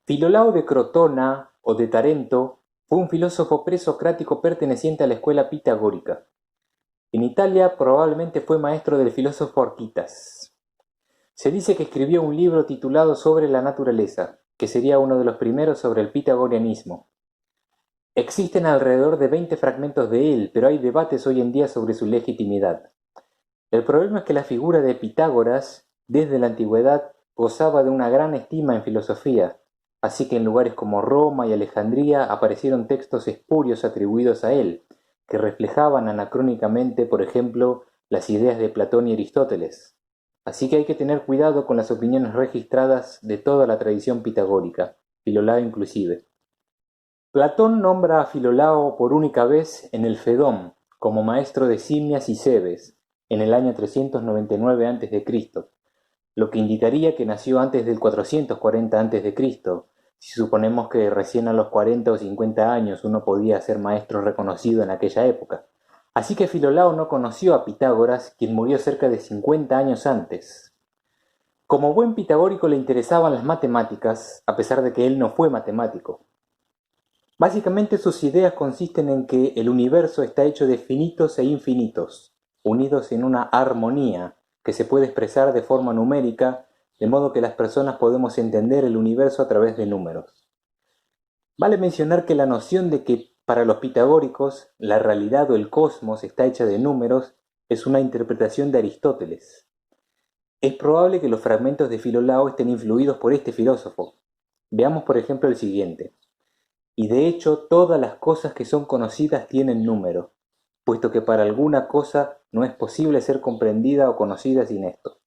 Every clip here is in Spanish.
Filolao de Crotona o de Tarento fue un filósofo presocrático perteneciente a la escuela pitagórica. En Italia probablemente fue maestro del filósofo Arquitas. Se dice que escribió un libro titulado Sobre la naturaleza, que sería uno de los primeros sobre el pitagorianismo. Existen alrededor de 20 fragmentos de él, pero hay debates hoy en día sobre su legitimidad. El problema es que la figura de Pitágoras, desde la antigüedad, gozaba de una gran estima en filosofía, así que en lugares como Roma y Alejandría aparecieron textos espurios atribuidos a él, que reflejaban anacrónicamente, por ejemplo, las ideas de Platón y Aristóteles. Así que hay que tener cuidado con las opiniones registradas de toda la tradición pitagórica, Filolao inclusive. Platón nombra a Filolao por única vez en el Fedón, como maestro de Simnias y Cebes, en el año 399 a.C., lo que indicaría que nació antes del 440 a.C., si suponemos que recién a los 40 o 50 años uno podía ser maestro reconocido en aquella época. Así que Filolao no conoció a Pitágoras, quien murió cerca de 50 años antes. Como buen pitagórico le interesaban las matemáticas, a pesar de que él no fue matemático. Básicamente sus ideas consisten en que el universo está hecho de finitos e infinitos, unidos en una armonía que se puede expresar de forma numérica, de modo que las personas podemos entender el universo a través de números. Vale mencionar que la noción de que para los pitagóricos la realidad o el cosmos está hecha de números es una interpretación de Aristóteles. Es probable que los fragmentos de Filolao estén influidos por este filósofo. Veamos por ejemplo el siguiente. Y de hecho todas las cosas que son conocidas tienen número, puesto que para alguna cosa no es posible ser comprendida o conocida sin esto.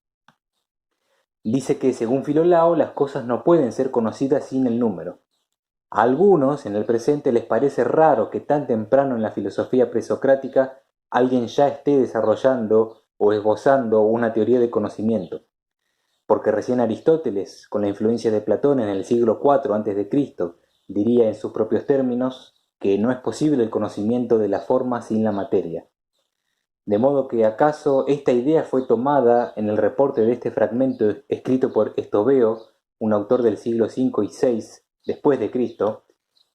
Dice que según Filolao las cosas no pueden ser conocidas sin el número. A algunos en el presente les parece raro que tan temprano en la filosofía presocrática alguien ya esté desarrollando o esbozando una teoría de conocimiento, porque recién Aristóteles, con la influencia de Platón en el siglo IV a.C., diría en sus propios términos que no es posible el conocimiento de la forma sin la materia. De modo que acaso esta idea fue tomada en el reporte de este fragmento escrito por Estobeo, un autor del siglo V y VI después de Cristo,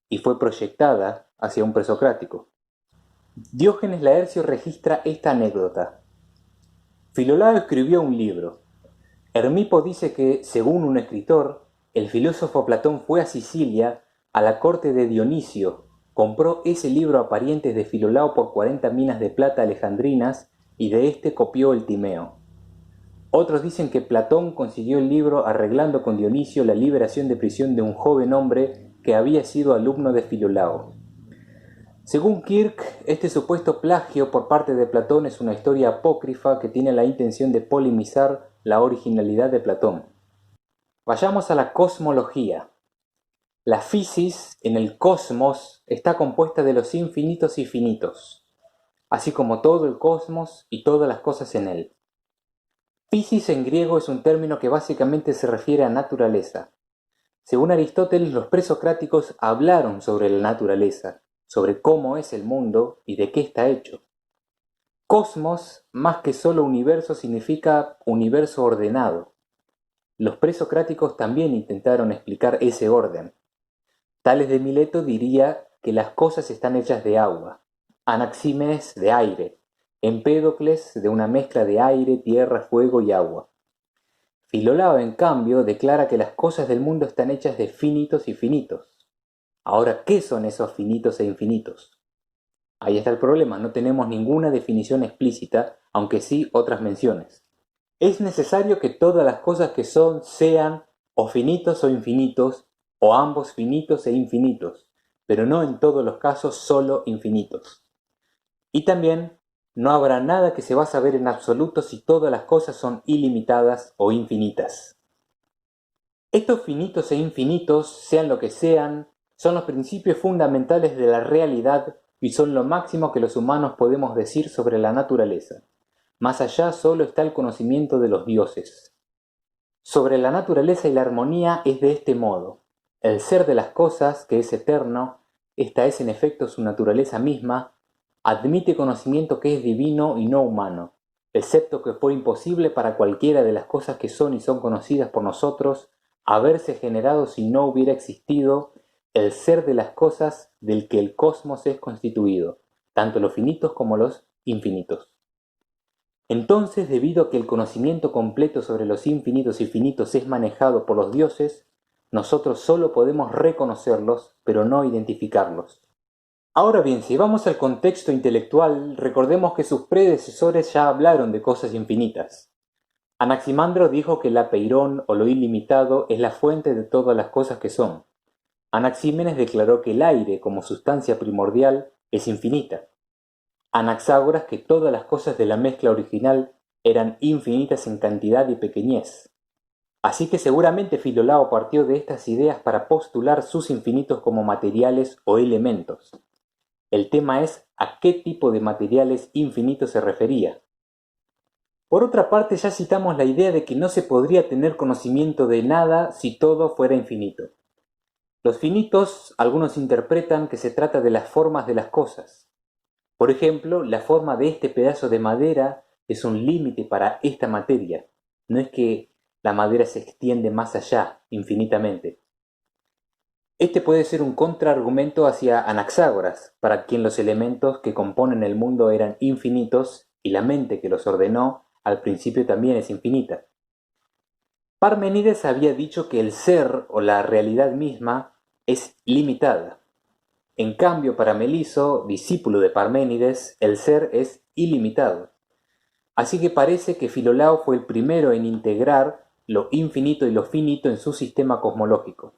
y fue proyectada hacia un presocrático. Diógenes Laercio registra esta anécdota. Filolao escribió un libro. Hermipo dice que, según un escritor, el filósofo Platón fue a Sicilia, a la corte de Dionisio, compró ese libro a parientes de Filolao por 40 minas de plata alejandrinas y de éste copió el Timeo. Otros dicen que Platón consiguió el libro arreglando con Dionisio la liberación de prisión de un joven hombre que había sido alumno de Filolao. Según Kirk, este supuesto plagio por parte de Platón es una historia apócrifa que tiene la intención de polemizar la originalidad de Platón. Vayamos a la cosmología. La fisis en el cosmos está compuesta de los infinitos y finitos, así como todo el cosmos y todas las cosas en él. Fisis en griego es un término que básicamente se refiere a naturaleza. Según Aristóteles, los presocráticos hablaron sobre la naturaleza, sobre cómo es el mundo y de qué está hecho. Cosmos, más que solo universo, significa universo ordenado. Los presocráticos también intentaron explicar ese orden. Tales de Mileto diría que las cosas están hechas de agua, Anaxímenes de aire, Empédocles de una mezcla de aire, tierra, fuego y agua. Filolao, en cambio, declara que las cosas del mundo están hechas de finitos y finitos. Ahora, ¿qué son esos finitos e infinitos? Ahí está el problema, no tenemos ninguna definición explícita, aunque sí otras menciones. Es necesario que todas las cosas que son sean o finitos o infinitos, o ambos finitos e infinitos, pero no en todos los casos solo infinitos. Y también no habrá nada que se va a saber en absoluto si todas las cosas son ilimitadas o infinitas. Estos finitos e infinitos, sean lo que sean, son los principios fundamentales de la realidad y son lo máximo que los humanos podemos decir sobre la naturaleza. Más allá solo está el conocimiento de los dioses. Sobre la naturaleza y la armonía es de este modo. El ser de las cosas, que es eterno, esta es en efecto su naturaleza misma, admite conocimiento que es divino y no humano, excepto que fue imposible para cualquiera de las cosas que son y son conocidas por nosotros haberse generado si no hubiera existido el ser de las cosas del que el cosmos es constituido, tanto los finitos como los infinitos. Entonces, debido a que el conocimiento completo sobre los infinitos y finitos es manejado por los dioses, nosotros solo podemos reconocerlos, pero no identificarlos. Ahora bien, si vamos al contexto intelectual, recordemos que sus predecesores ya hablaron de cosas infinitas. Anaximandro dijo que el apeirón o lo ilimitado es la fuente de todas las cosas que son. Anaxímenes declaró que el aire, como sustancia primordial, es infinita. Anaxágoras que todas las cosas de la mezcla original eran infinitas en cantidad y pequeñez. Así que seguramente Filolao partió de estas ideas para postular sus infinitos como materiales o elementos. El tema es a qué tipo de materiales infinitos se refería. Por otra parte, ya citamos la idea de que no se podría tener conocimiento de nada si todo fuera infinito. Los finitos, algunos interpretan que se trata de las formas de las cosas. Por ejemplo, la forma de este pedazo de madera es un límite para esta materia. No es que la madera se extiende más allá, infinitamente. Este puede ser un contraargumento hacia Anaxágoras, para quien los elementos que componen el mundo eran infinitos y la mente que los ordenó al principio también es infinita. Parménides había dicho que el ser o la realidad misma es limitada. En cambio, para Meliso, discípulo de Parménides, el ser es ilimitado. Así que parece que Filolao fue el primero en integrar lo infinito y lo finito en su sistema cosmológico.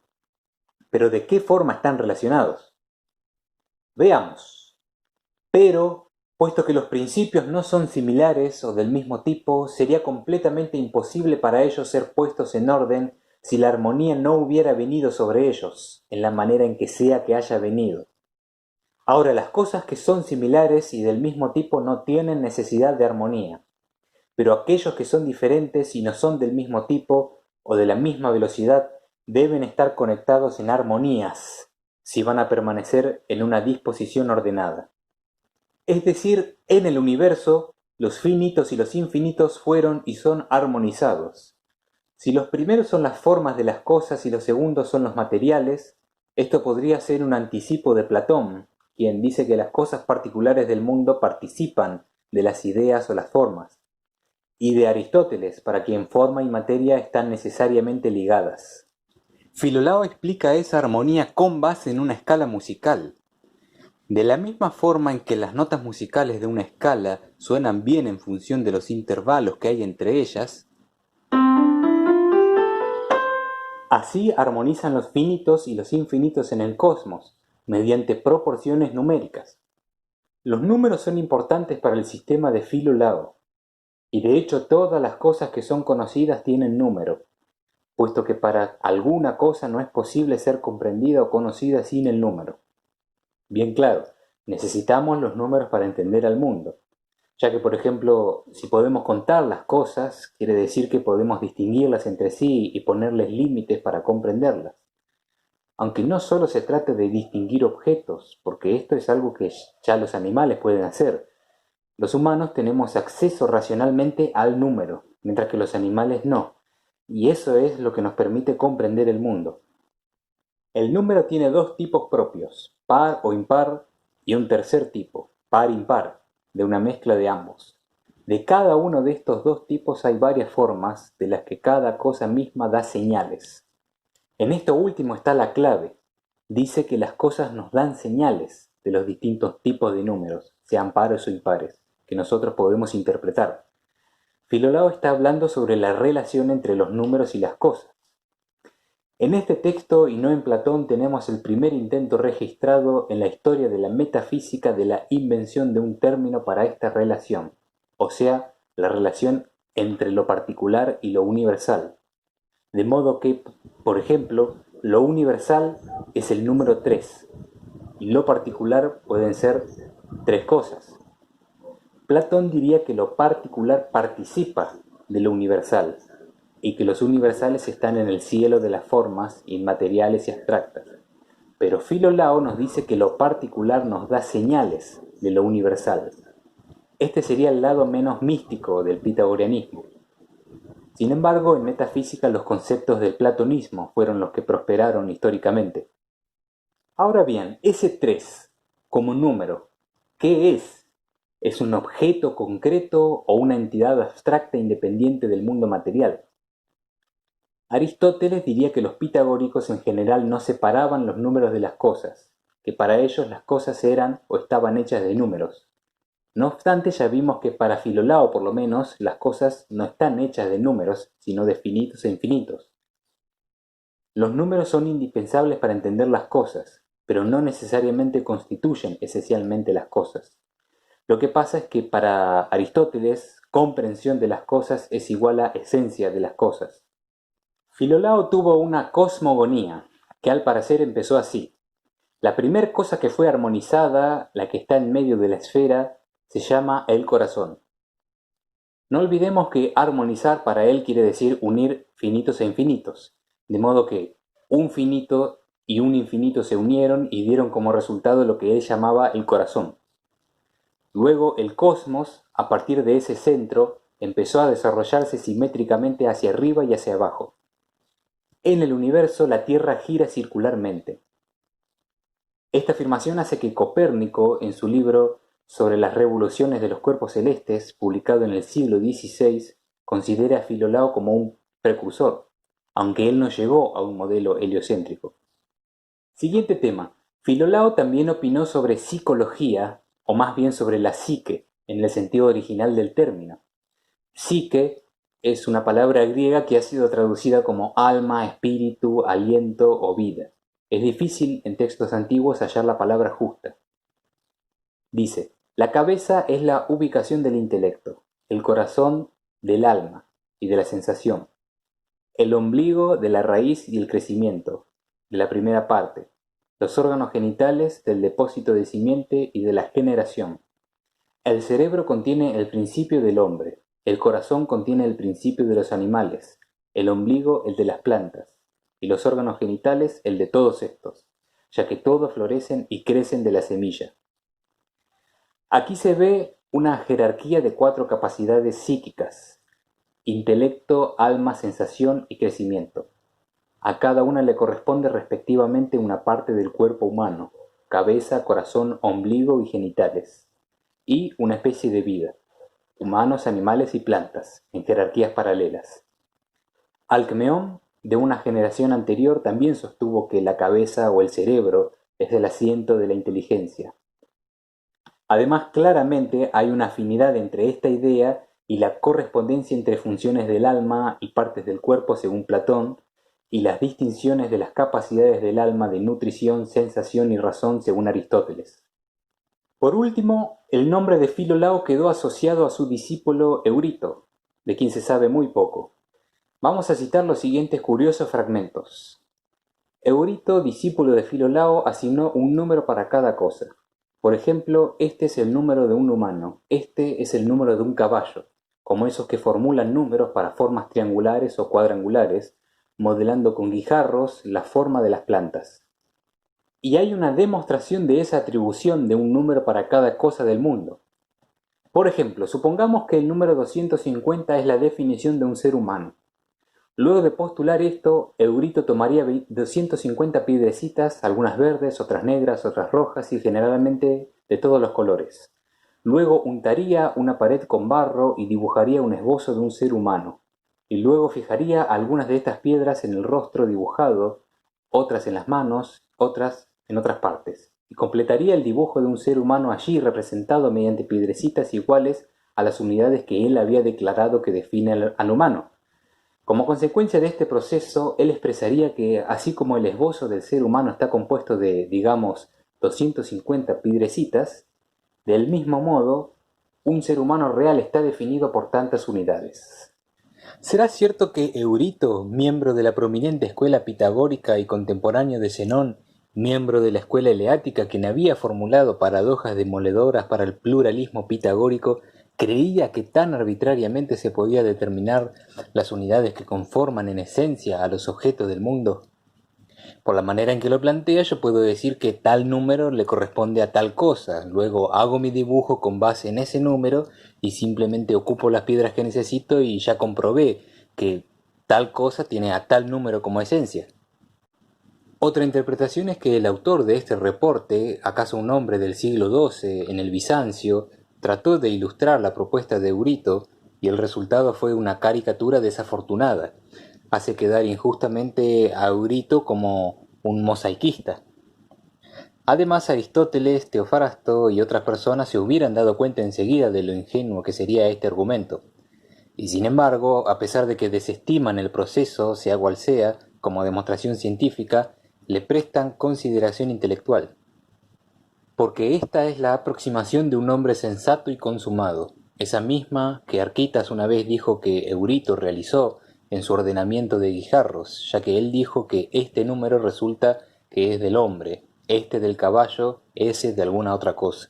¿Pero de qué forma están relacionados? Veamos. Pero, puesto que los principios no son similares o del mismo tipo, sería completamente imposible para ellos ser puestos en orden si la armonía no hubiera venido sobre ellos, en la manera en que sea que haya venido. Ahora, las cosas que son similares y del mismo tipo no tienen necesidad de armonía, pero aquellos que son diferentes y no son del mismo tipo o de la misma velocidad deben estar conectados en armonías si van a permanecer en una disposición ordenada. Es decir, en el universo, los finitos y los infinitos fueron y son armonizados. Si los primeros son las formas de las cosas y los segundos son los materiales, esto podría ser un anticipo de Platón, quien dice que las cosas particulares del mundo participan de las ideas o las formas, y de Aristóteles, para quien forma y materia están necesariamente ligadas. Filolao explica esa armonía con base en una escala musical. De la misma forma en que las notas musicales de una escala suenan bien en función de los intervalos que hay entre ellas, así armonizan los finitos y los infinitos en el cosmos, mediante proporciones numéricas. Los números son importantes para el sistema de Filolao, y de hecho todas las cosas que son conocidas tienen número, puesto que para alguna cosa no es posible ser comprendida o conocida sin el número. Bien claro, necesitamos los números para entender al mundo, ya que, por ejemplo, si podemos contar las cosas, quiere decir que podemos distinguirlas entre sí y ponerles límites para comprenderlas. Aunque no solo se trata de distinguir objetos, porque esto es algo que ya los animales pueden hacer. Los humanos tenemos acceso racionalmente al número, mientras que los animales no, y eso es lo que nos permite comprender el mundo. El número tiene dos tipos propios, par o impar, y un tercer tipo, par-impar, de una mezcla de ambos. De cada uno de estos dos tipos hay varias formas de las que cada cosa misma da señales. En esto último está la clave. Dice que las cosas nos dan señales de los distintos tipos de números, sean pares o impares, que nosotros podemos interpretar. Filolao está hablando sobre la relación entre los números y las cosas. En este texto y no en Platón tenemos el primer intento registrado en la historia de la metafísica de la invención de un término para esta relación, o sea, la relación entre lo particular y lo universal. De modo que, por ejemplo, lo universal es el número 3 y lo particular pueden ser tres cosas. Platón diría que lo particular participa de lo universal y que los universales están en el cielo de las formas inmateriales y abstractas. Pero Filolao nos dice que lo particular nos da señales de lo universal. Este sería el lado menos místico del pitagorianismo. Sin embargo, en metafísica los conceptos del platonismo fueron los que prosperaron históricamente. Ahora bien, ese 3, como número, ¿qué es? ¿Es un objeto concreto o una entidad abstracta independiente del mundo material? Aristóteles diría que los pitagóricos en general no separaban los números de las cosas, que para ellos las cosas eran o estaban hechas de números. No obstante, ya vimos que para Filolao por lo menos las cosas no están hechas de números, sino de finitos e infinitos. Los números son indispensables para entender las cosas, pero no necesariamente constituyen esencialmente las cosas. Lo que pasa es que para Aristóteles, comprensión de las cosas es igual a esencia de las cosas. Filolao tuvo una cosmogonía, que al parecer empezó así. La primer cosa que fue armonizada, la que está en medio de la esfera, se llama el corazón. No olvidemos que armonizar para él quiere decir unir finitos e infinitos, de modo que un finito y un infinito se unieron y dieron como resultado lo que él llamaba el corazón. Luego el cosmos, a partir de ese centro, empezó a desarrollarse simétricamente hacia arriba y hacia abajo. En el universo la Tierra gira circularmente. Esta afirmación hace que Copérnico, en su libro sobre las revoluciones de los cuerpos celestes, publicado en el siglo XVI, considere a Filolao como un precursor, aunque él no llegó a un modelo heliocéntrico. Siguiente tema. Filolao también opinó sobre psicología, o más bien sobre la psique, en el sentido original del término. Psique es una palabra griega que ha sido traducida como alma, espíritu, aliento o vida. Es difícil en textos antiguos hallar la palabra justa. Dice, la cabeza es la ubicación del intelecto, el corazón del alma y de la sensación, el ombligo de la raíz y el crecimiento, de la primera parte, los órganos genitales del depósito de simiente y de la generación. El cerebro contiene el principio del hombre, el corazón contiene el principio de los animales, el ombligo el de las plantas, y los órganos genitales el de todos estos, ya que todos florecen y crecen de la semilla. Aquí se ve una jerarquía de 4 capacidades psíquicas: intelecto, alma, sensación y crecimiento. A cada una le corresponde respectivamente una parte del cuerpo humano: cabeza, corazón, ombligo y genitales, y una especie de vida: humanos, animales y plantas, en jerarquías paralelas. Alcmeón, de una generación anterior, también sostuvo que la cabeza o el cerebro es el asiento de la inteligencia. Además, claramente hay una afinidad entre esta idea y la correspondencia entre funciones del alma y partes del cuerpo según Platón, y las distinciones de las capacidades del alma de nutrición, sensación y razón según Aristóteles. Por último, el nombre de Filolao quedó asociado a su discípulo Eurito, de quien se sabe muy poco. Vamos a citar los siguientes curiosos fragmentos. Eurito, discípulo de Filolao, asignó un número para cada cosa. Por ejemplo, este es el número de un humano, este es el número de un caballo, como esos que formulan números para formas triangulares o cuadrangulares, modelando con guijarros la forma de las plantas. Y hay una demostración de esa atribución de un número para cada cosa del mundo. Por ejemplo, supongamos que el número 250 es la definición de un ser humano. Luego de postular esto, Eurito tomaría 250 piedrecitas, algunas verdes, otras negras, otras rojas y generalmente de todos los colores. Luego untaría una pared con barro y dibujaría un esbozo de un ser humano. Y luego fijaría algunas de estas piedras en el rostro dibujado, otras en las manos, otras en otras partes. Y completaría el dibujo de un ser humano allí representado mediante piedrecitas iguales a las unidades que él había declarado que definen al humano. Como consecuencia de este proceso, él expresaría que, así como el esbozo del ser humano está compuesto de, digamos, 250 piedrecitas, del mismo modo, un ser humano real está definido por tantas unidades. ¿Será cierto que Eurito, miembro de la prominente escuela pitagórica y contemporáneo de Zenón, miembro de la escuela eleática, quien había formulado paradojas demoledoras para el pluralismo pitagórico, creía que tan arbitrariamente se podía determinar las unidades que conforman en esencia a los objetos del mundo? Por la manera en que lo plantea, yo puedo decir que tal número le corresponde a tal cosa, luego hago mi dibujo con base en ese número y simplemente ocupo las piedras que necesito y ya comprobé que tal cosa tiene a tal número como esencia. Otra interpretación es que el autor de este reporte, acaso un hombre del siglo XII en el Bizancio, trató de ilustrar la propuesta de Eurito y el resultado fue una caricatura desafortunada. Hace quedar injustamente a Eurito como un mosaiquista. Además, Aristóteles, Teofrasto y otras personas se hubieran dado cuenta enseguida de lo ingenuo que sería este argumento. Y sin embargo, a pesar de que desestiman el proceso, sea cual sea, como demostración científica, le prestan consideración intelectual. Porque esta es la aproximación de un hombre sensato y consumado, esa misma que Arquitas una vez dijo que Eurito realizó en su ordenamiento de guijarros, ya que él dijo que este número resulta que es del hombre, este del caballo, ese de alguna otra cosa.